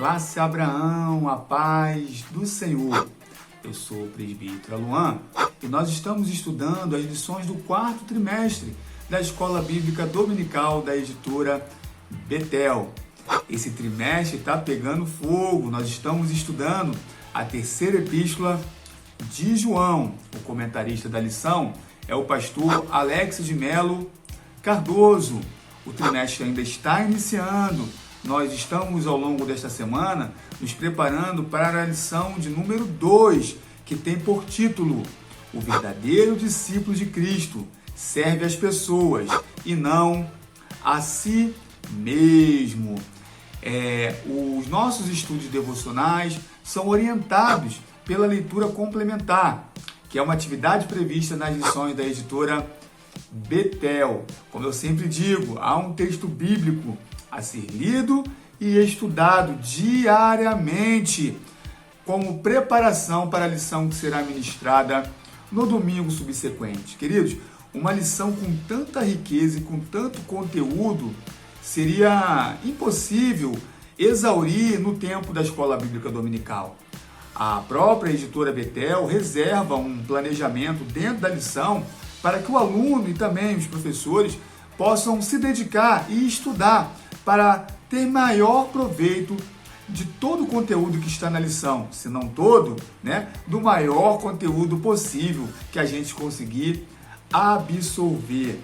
Classe Abraão, a paz do Senhor. Eu sou o presbítero Luan e nós estamos estudando as lições do quarto trimestre da Escola Bíblica Dominical da editora Betel. Esse trimestre está pegando fogo, nós estamos estudando a terceira epístola de João. O comentarista da lição é o pastor Alex de Melo Cardoso. O trimestre ainda está iniciando. Nós estamos, ao longo desta semana, nos preparando para a lição de número 2, que tem por título: O verdadeiro discípulo de Cristo serve as pessoas e não a si mesmo. Os nossos estudos devocionais são orientados pela leitura complementar, que é uma atividade prevista nas lições da editora Betel. Como eu sempre digo, há um texto bíblico a ser lido e estudado diariamente como preparação para a lição que será ministrada no domingo subsequente. Queridos, uma lição com tanta riqueza e com tanto conteúdo seria impossível exaurir no tempo da Escola Bíblica Dominical. A própria editora Betel reserva um planejamento dentro da lição para que o aluno e também os professores possam se dedicar e estudar para ter maior proveito de todo o conteúdo que está na lição, se não todo, do maior conteúdo possível que a gente conseguir absorver.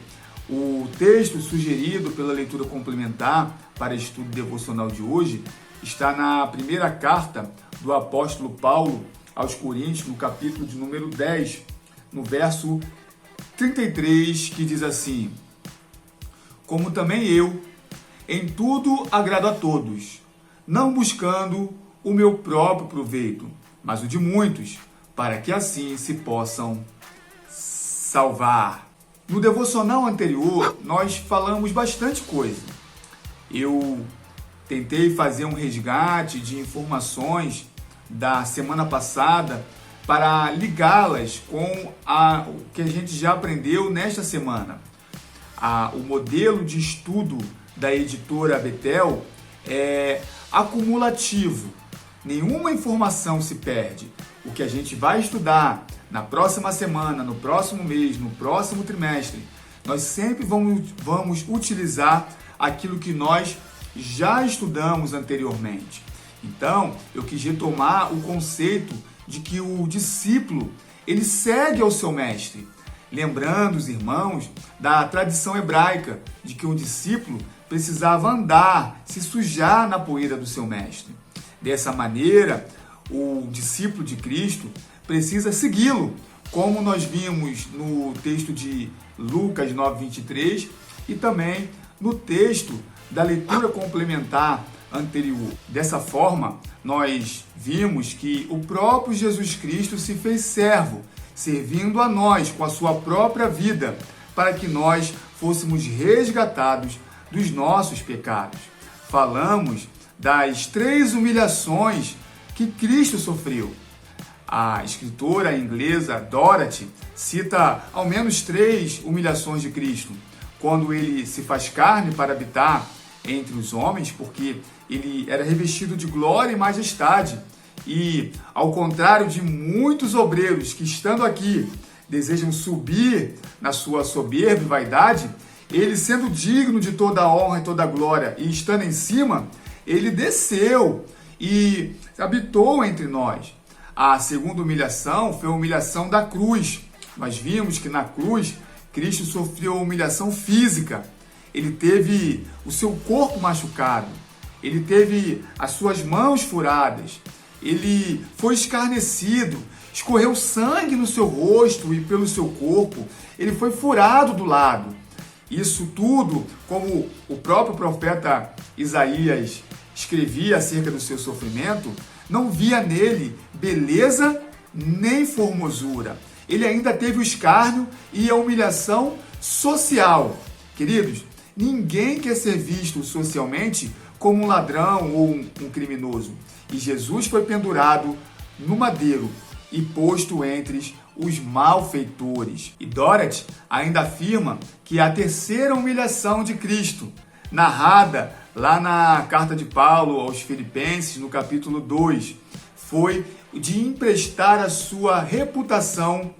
O texto sugerido pela leitura complementar para estudo devocional de hoje está na primeira carta do apóstolo Paulo aos Coríntios, no capítulo de número 10, no verso 33, que diz assim: Como também eu, em tudo agrado a todos, não buscando o meu próprio proveito, mas o de muitos, para que assim se possam salvar. No devocional anterior, nós falamos bastante coisa. Eu tentei fazer um resgate de informações da semana passada para ligá-las com o que a gente já aprendeu nesta semana. O modelo de estudo da editora Betel é acumulativo. Nenhuma informação se perde. O que a gente vai estudar na próxima semana, no próximo mês, no próximo trimestre, nós sempre vamos utilizar aquilo que nós já estudamos anteriormente. Então, eu quis retomar o conceito de que o discípulo, ele segue ao seu mestre, lembrando os irmãos da tradição hebraica de que um discípulo precisava andar, se sujar na poeira do seu mestre. Dessa maneira, o discípulo de Cristo precisa segui-lo, como nós vimos no texto de Lucas 9:23 e também no texto da leitura complementar anterior. Dessa forma, nós vimos que o próprio Jesus Cristo se fez servo, servindo a nós com a sua própria vida, para que nós fôssemos resgatados dos nossos pecados. Falamos das 3 humilhações que Cristo sofreu. A escritora inglesa Dorothy cita ao menos 3 humilhações de Cristo. Quando ele se faz carne para habitar entre os homens, porque ele era revestido de glória e majestade. E, ao contrário de muitos obreiros que, estando aqui, desejam subir na sua soberba e vaidade, ele, sendo digno de toda a honra e toda a glória e estando em cima, ele desceu e habitou entre nós. A segunda humilhação foi a humilhação da cruz. Nós vimos que na cruz, Cristo sofreu humilhação física. Ele teve o seu corpo machucado. Ele teve as suas mãos furadas. Ele foi escarnecido. Escorreu sangue no seu rosto e pelo seu corpo. Ele foi furado do lado. Isso tudo, como o próprio profeta Isaías escrevia acerca do seu sofrimento, não via nele beleza nem formosura. Ele ainda teve o escárnio e a humilhação social. Queridos, ninguém quer ser visto socialmente como um ladrão ou um criminoso. E Jesus foi pendurado no madeiro e posto entre os malfeitores. E Dorothy ainda afirma que a terceira humilhação de Cristo, narrada lá na carta de Paulo aos Filipenses, no capítulo 2, foi de emprestar a sua reputação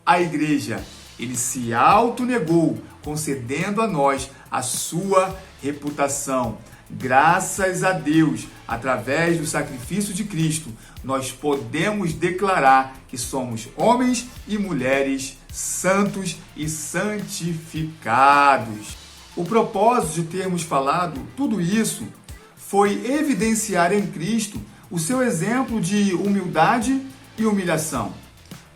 à igreja. Ele se autonegou, concedendo a nós a sua reputação. Graças a Deus, através do sacrifício de Cristo, nós podemos declarar que somos homens e mulheres santos e santificados. O propósito de termos falado tudo isso foi evidenciar em Cristo o seu exemplo de humildade e humilhação,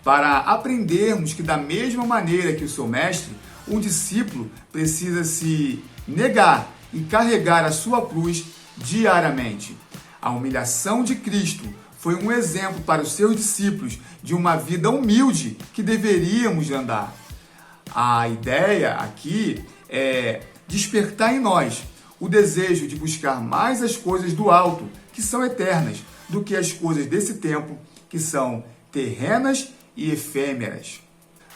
para aprendermos que da mesma maneira que o seu mestre, um discípulo precisa se negar e carregar a sua cruz diariamente. A humilhação de Cristo foi um exemplo para os seus discípulos de uma vida humilde que deveríamos andar. A ideia aqui é despertar em nós o desejo de buscar mais as coisas do alto, que são eternas, do que as coisas desse tempo, que são terrenas e efêmeras.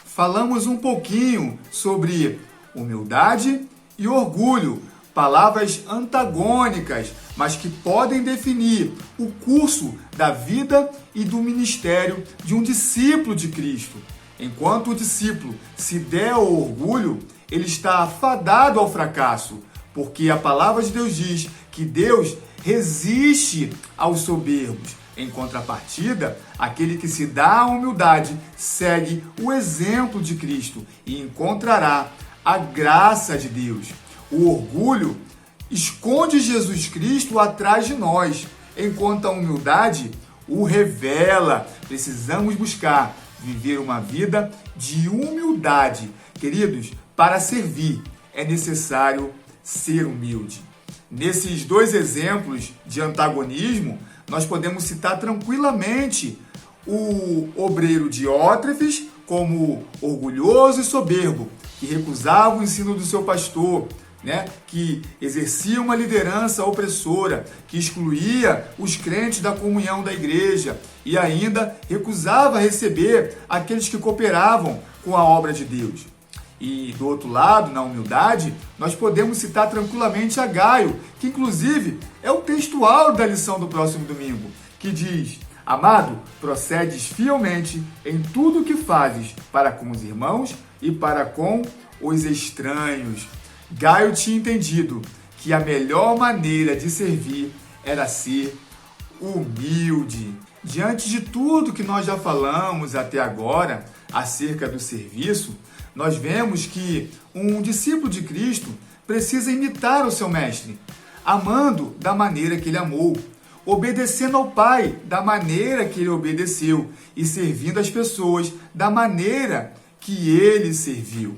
Falamos um pouquinho sobre humildade e orgulho, palavras antagônicas, mas que podem definir o curso da vida e do ministério de um discípulo de Cristo. Enquanto o discípulo se der ao orgulho, ele está afadado ao fracasso, porque a palavra de Deus diz que Deus resiste aos soberbos. Em contrapartida, aquele que se dá à humildade segue o exemplo de Cristo e encontrará a graça de Deus. O orgulho esconde Jesus Cristo atrás de nós, enquanto a humildade o revela. Precisamos buscar viver uma vida de humildade. Queridos, para servir é necessário ser humilde. Nesses dois exemplos de antagonismo, nós podemos citar tranquilamente o obreiro Diótrefes como orgulhoso e soberbo, que recusava o ensino do seu pastor, que exercia uma liderança opressora, que excluía os crentes da comunhão da igreja e ainda recusava receber aqueles que cooperavam com a obra de Deus. E do outro lado, na humildade, nós podemos citar tranquilamente a Gaio, que inclusive é o textual da lição do próximo domingo, que diz: amado, procedes fielmente em tudo o que fazes para com os irmãos e para com os estranhos. Gaio tinha entendido que a melhor maneira de servir era ser humilde. Diante de tudo que nós já falamos até agora acerca do serviço, nós vemos que um discípulo de Cristo precisa imitar o seu mestre, amando da maneira que ele amou, obedecendo ao Pai da maneira que ele obedeceu e servindo as pessoas da maneira que ele serviu.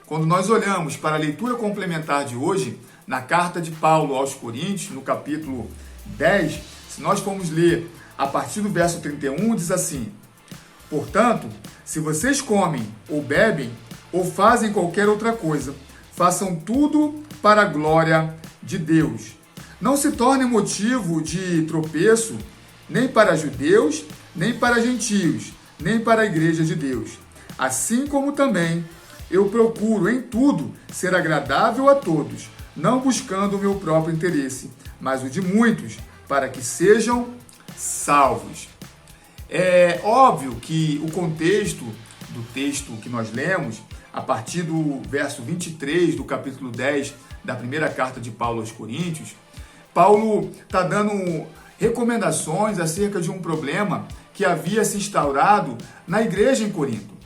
Quando nós olhamos para a leitura complementar de hoje, na carta de Paulo aos Coríntios, no capítulo 10, se nós formos ler a partir do verso 31, diz assim: portanto, se vocês comem ou bebem ou fazem qualquer outra coisa, façam tudo para a glória de Deus. Não se torne motivo de tropeço nem para judeus, nem para gentios, nem para a igreja de Deus. Assim como também eu procuro em tudo ser agradável a todos, não buscando o meu próprio interesse, mas o de muitos, para que sejam salvos. É óbvio que o contexto do texto que nós lemos, a partir do verso 23 do capítulo 10 da primeira carta de Paulo aos Coríntios, Paulo está dando recomendações acerca de um problema que havia se instaurado na igreja em Corinto.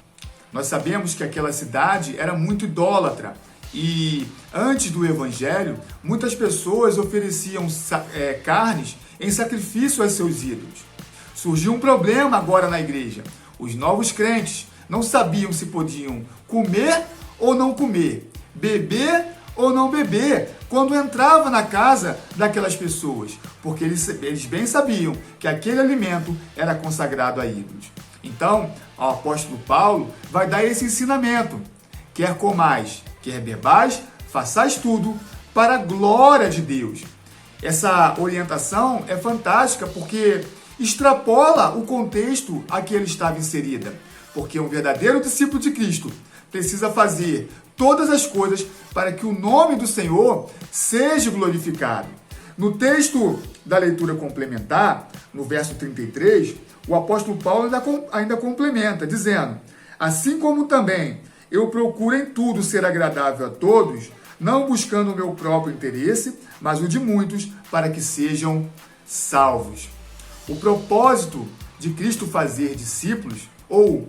Nós sabemos que aquela cidade era muito idólatra e antes do evangelho, muitas pessoas ofereciam carnes em sacrifício aos seus ídolos. Surgiu um problema agora na igreja. Os novos crentes não sabiam se podiam comer ou não comer, beber ou não beber, quando entrava na casa daquelas pessoas, porque eles bem sabiam que aquele alimento era consagrado a ídolos. Então, o apóstolo Paulo vai dar esse ensinamento: quer comais, quer bebais, façais tudo para a glória de Deus. Essa orientação é fantástica porque extrapola o contexto a que ele estava inserida, porque um verdadeiro discípulo de Cristo precisa fazer todas as coisas para que o nome do Senhor seja glorificado. No texto da leitura complementar, no verso 33, o apóstolo Paulo ainda complementa, dizendo: assim como também eu procuro em tudo ser agradável a todos, não buscando o meu próprio interesse, mas o de muitos, para que sejam salvos. O propósito de Cristo fazer discípulos, ou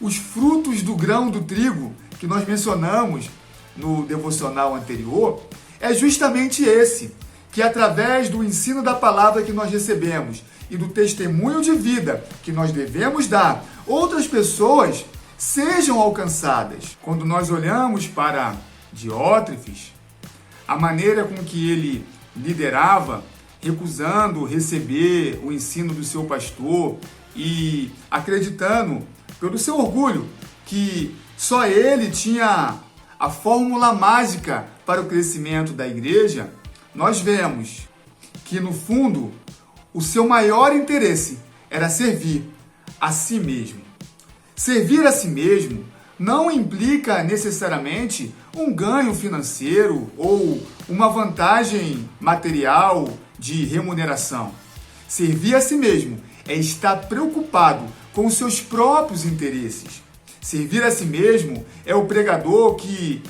os frutos do grão do trigo, que nós mencionamos no devocional anterior, é justamente esse, que através do ensino da palavra que nós recebemos e do testemunho de vida que nós devemos dar, outras pessoas sejam alcançadas. Quando nós olhamos para Diótrefes, a maneira com que ele liderava, recusando receber o ensino do seu pastor e acreditando, pelo seu orgulho, que só ele tinha a fórmula mágica para o crescimento da igreja, nós vemos que, no fundo, o seu maior interesse era servir a si mesmo. Servir a si mesmo não implica necessariamente um ganho financeiro ou uma vantagem material de remuneração. Servir a si mesmo é estar preocupado com os seus próprios interesses. Servir a si mesmo é o pregador que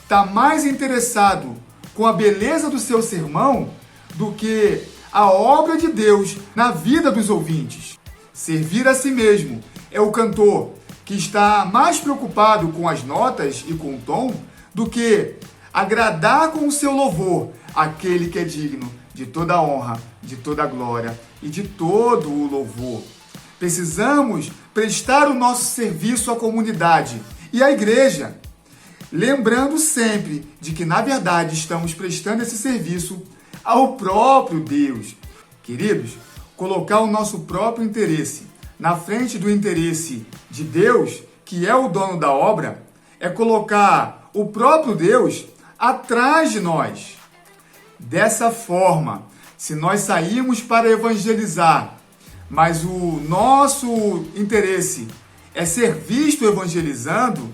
está mais interessado com a beleza do seu sermão do que a obra de Deus na vida dos ouvintes. Servir a si mesmo é o cantor que está mais preocupado com as notas e com o tom do que agradar com o seu louvor aquele que é digno de toda a honra, de toda a glória e de todo o louvor. Precisamos prestar o nosso serviço à comunidade e à igreja, lembrando sempre de que, na verdade, estamos prestando esse serviço ao próprio Deus. Queridos, colocar o nosso próprio interesse na frente do interesse de Deus, que é o dono da obra, é colocar o próprio Deus atrás de nós. Dessa forma, se nós sairmos para evangelizar, mas o nosso interesse é ser visto evangelizando,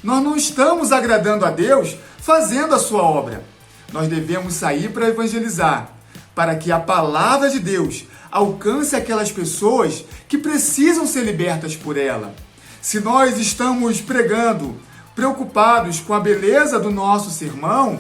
nós não estamos agradando a Deus fazendo a sua obra. Nós devemos sair para evangelizar, para que a palavra de Deus alcance aquelas pessoas que precisam ser libertas por ela. Se nós estamos pregando, preocupados com a beleza do nosso sermão,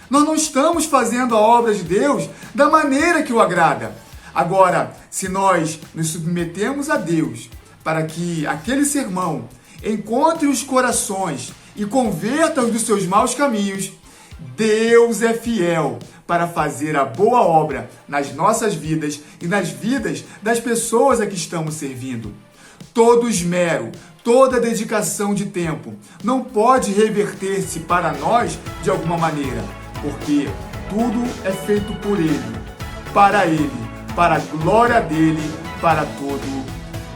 nós não estamos fazendo a obra de Deus da maneira que o agrada. Agora, se nós nos submetemos a Deus para que aquele sermão encontre os corações e converta-os dos seus maus caminhos, Deus é fiel para fazer a boa obra nas nossas vidas e nas vidas das pessoas a que estamos servindo. Todo esmero, toda dedicação de tempo não pode reverter-se para nós de alguma maneira, porque tudo é feito por Ele, para a glória dEle, para todo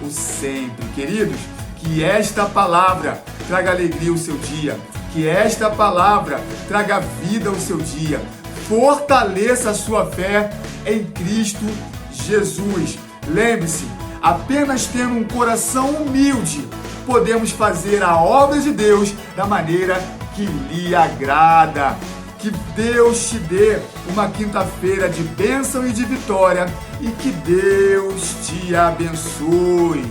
o sempre. Queridos, que esta palavra traga alegria ao seu dia, que esta palavra traga vida ao seu dia, fortaleça a sua fé em Cristo Jesus. Lembre-se, apenas tendo um coração humilde, podemos fazer a obra de Deus da maneira que lhe agrada. Que Deus te dê uma quinta-feira de bênção e de vitória e que Deus te abençoe.